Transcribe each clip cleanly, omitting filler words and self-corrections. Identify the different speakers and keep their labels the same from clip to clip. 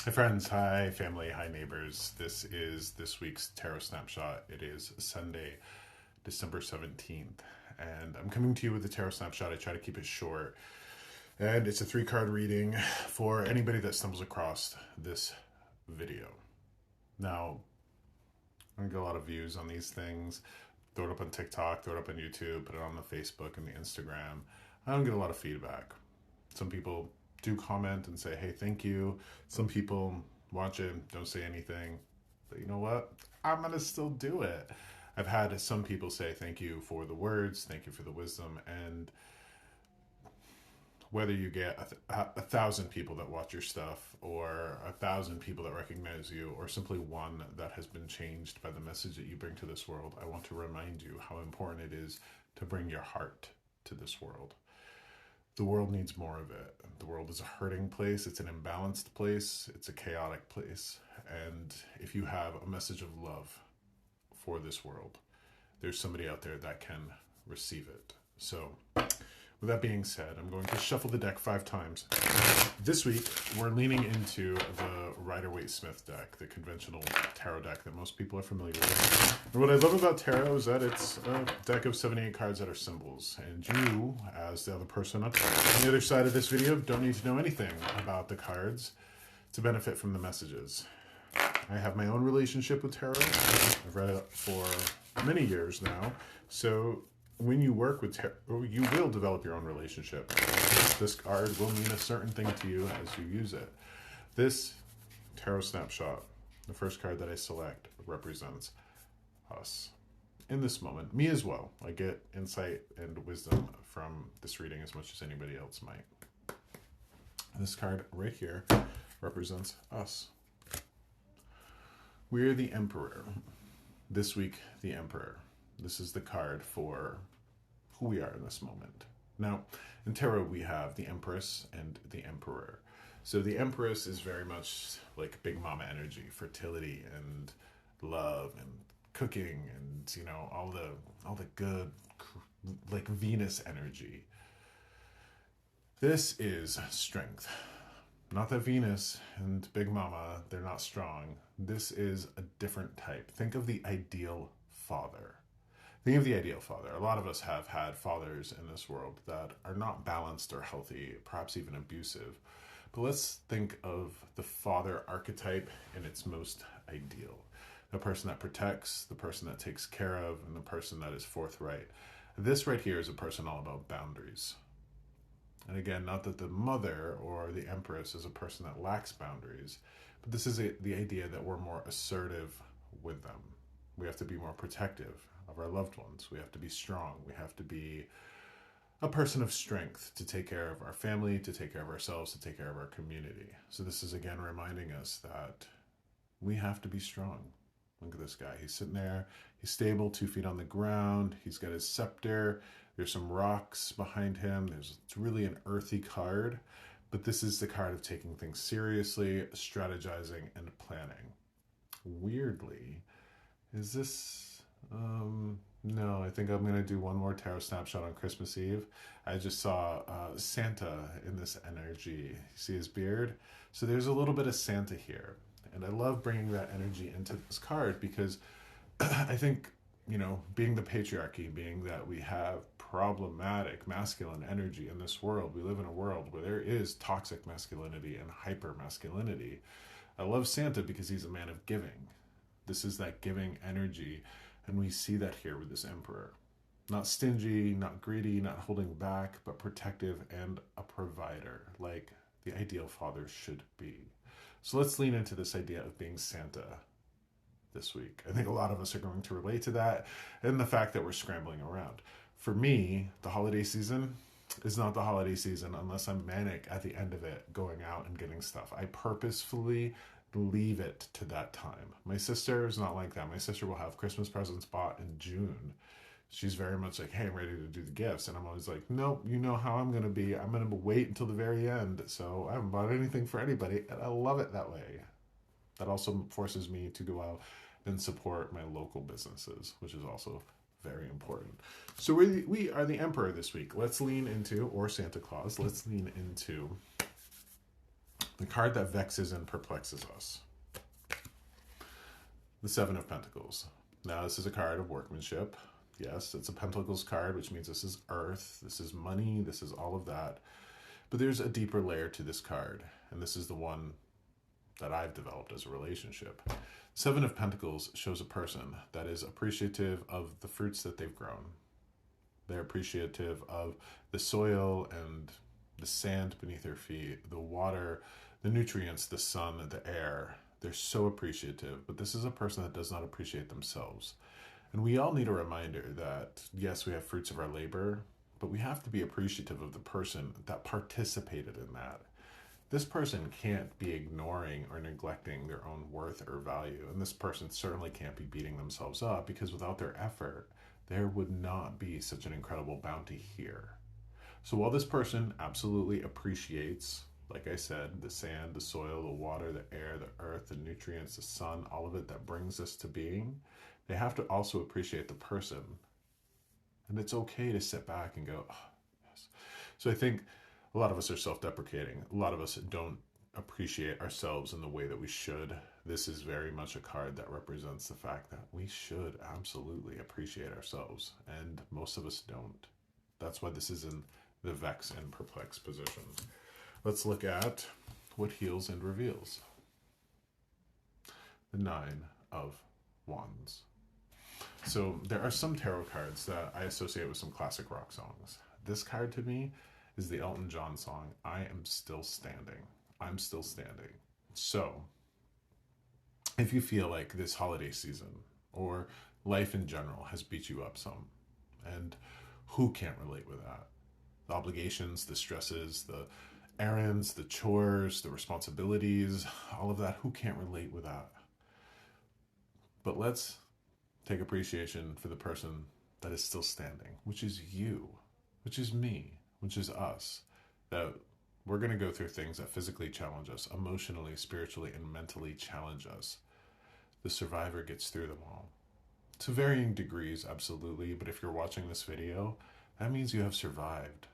Speaker 1: Hi friends, hi family, hi neighbors. This is this week's Tarot Snapshot. It is Sunday, December 17th, and I'm coming to you with the Tarot Snapshot. I try to keep it short, and it's a 3-card reading for anybody that stumbles across this video. Now, I get a lot of views on these things. Throw it up on TikTok, throw it up on YouTube, put it on the Facebook and the Instagram. I don't get a lot of feedback. Some people do comment and say, hey, thank you. Some people watch it, don't say anything. But you know what? I'm going to still do it. I've had some people say thank you for the words, thank you for the wisdom, and whether you get 1,000 people that watch your stuff or 1,000 people that recognize you or simply one that has been changed by the message that you bring to this world, I want to remind you how important it is to bring your heart to this world. The world needs more of it. The world is a hurting place. It's an imbalanced place. It's a chaotic place. And if you have a message of love for this world, there's somebody out there that can receive it. So with that being said, I'm going to shuffle the deck 5 times. This week, we're leaning into the Rider-Waite-Smith deck, the conventional tarot deck that most people are familiar with. And what I love about tarot is that it's a deck of 78 cards that are symbols. And you, as the other person on the other side of this video, don't need to know anything about the cards to benefit from the messages. I have my own relationship with tarot. I've read it for many years now. So when you work with tarot, you will develop your own relationship. This card will mean a certain thing to you as you use it. This Tarot Snapshot, the first card that I select, represents us in this moment. Me as well. I get insight and wisdom from this reading as much as anybody else might. This card right here represents us. We're the Emperor. This week, the Emperor. This is the card for who we are in this moment. Now, in tarot, we have the Empress and the Emperor. So the Empress is very much like Big Mama energy, fertility and love and cooking and, you know, all the good, like Venus energy. This is strength. Not that Venus and Big Mama, they're not strong. This is a different type. Think of the ideal father. Think of the ideal father. A lot of us have had fathers in this world that are not balanced or healthy, perhaps even abusive. But let's think of the father archetype in its most ideal. The person that protects, the person that takes care of, and the person that is forthright. This right here is a person all about boundaries. And again, not that the mother or the Empress is a person that lacks boundaries, but this is the idea that we're more assertive with them. We have to be more protective of our loved ones. We have to be strong. We have to be a person of strength to take care of our family, to take care of ourselves, to take care of our community. So this is again reminding us that we have to be strong. Look at this guy. He's sitting there. He's stable, 2 feet on the ground. He's got his scepter. There's some rocks behind him. It's really an earthy card, but this is the card of taking things seriously, strategizing, and planning. Weirdly, is this... no, I think I'm going to do one more Tarot Snapshot on Christmas Eve. I just saw Santa in this energy. You see his beard? So there's a little bit of Santa here. And I love bringing that energy into this card because I think, you know, being the patriarchy, being that we have problematic masculine energy in this world, we live in a world where there is toxic masculinity and hyper masculinity. I love Santa because he's a man of giving. This is that giving energy. And we see that here with this Emperor. Not stingy, not greedy, not holding back, but protective and a provider, like the ideal father should be. So let's lean into this idea of being Santa this week. I think a lot of us are going to relate to that and the fact that we're scrambling around. For me, the holiday season is not the holiday season unless I'm manic at the end of it, going out and getting stuff. I purposefully leave it to that time. My sister is not like that. My sister will have Christmas presents bought in June. She's very much like, hey, I'm ready to do the gifts. And I'm always like, nope, you know how I'm going to be. I'm going to wait until the very end. So I haven't bought anything for anybody. And I love it that way. That also forces me to go out and support my local businesses, which is also very important. So we are the Emperor this week. Let's lean into, or Santa Claus, let's lean into The card that vexes and perplexes us. The Seven of Pentacles. Now, this is a card of workmanship. Yes, it's a Pentacles card, which means this is earth, this is money, this is all of that. But there's a deeper layer to this card, and this is the one that I've developed as a relationship. Seven of Pentacles shows a person that is appreciative of the fruits that they've grown. They're appreciative of the soil and the sand beneath their feet, the water, the nutrients, the sun, the air. They're so appreciative, but this is a person that does not appreciate themselves. And we all need a reminder that, yes, we have fruits of our labor, but we have to be appreciative of the person that participated in that. This person can't be ignoring or neglecting their own worth or value. And this person certainly can't be beating themselves up, because without their effort, there would not be such an incredible bounty here. So while this person absolutely appreciates, like I said, the sand, the soil, the water, the air, the earth, the nutrients, the sun, all of it that brings us to being, they have to also appreciate the person. And it's okay to sit back and go, oh, yes. So I think a lot of us are self-deprecating. A lot of us don't appreciate ourselves in the way that we should. This is very much a card that represents the fact that we should absolutely appreciate ourselves. And most of us don't. That's why this is in the vex and perplex position. Let's look at what heals and reveals. The Nine of Wands. So there are some tarot cards that I associate with some classic rock songs. This card to me is the Elton John song, I Am Still Standing. I'm still standing. So if you feel like this holiday season or life in general has beat you up some, and who can't relate with that? The obligations, the stresses, the errands, the chores, the responsibilities, all of that, who can't relate with that? But let's take appreciation for the person that is still standing, which is you, which is me, which is us. That we're going to go through things that physically challenge us, emotionally, spiritually, and mentally challenge us. The survivor gets through them all. To varying degrees, absolutely, but if you're watching this video, that means you have survived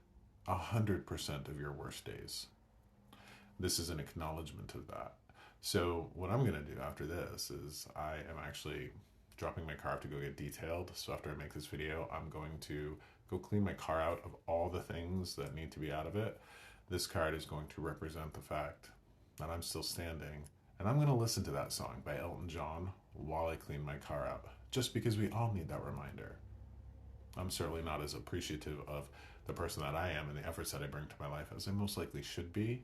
Speaker 1: 100% of your worst days. This is an acknowledgement of that. So what I'm going to do after this is I am actually dropping my car to go get detailed. So after I make this video, I'm going to go clean my car out of all the things that need to be out of it. This card is going to represent the fact that I'm still standing. And I'm going to listen to that song by Elton John while I clean my car out, just because we all need that reminder. I'm certainly not as appreciative of the person that I am and the efforts that I bring to my life as I most likely should be.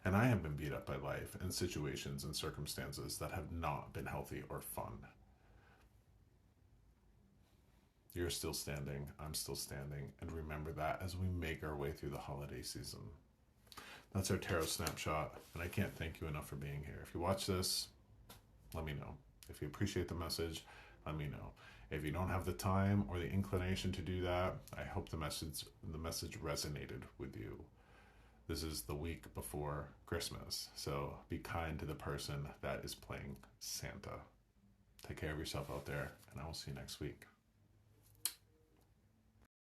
Speaker 1: And I have been beat up by life in situations and circumstances that have not been healthy or fun. You're still standing, I'm still standing, and remember that as we make our way through the holiday season. That's our Tarot Snapshot, and I can't thank you enough for being here. If you watch this, let me know. If you appreciate the message, let me know. If you don't have the time or the inclination to do that, I hope the message resonated with you. This is the week before Christmas, so be kind to the person that is playing Santa. Take care of yourself out there, and I will see you next week.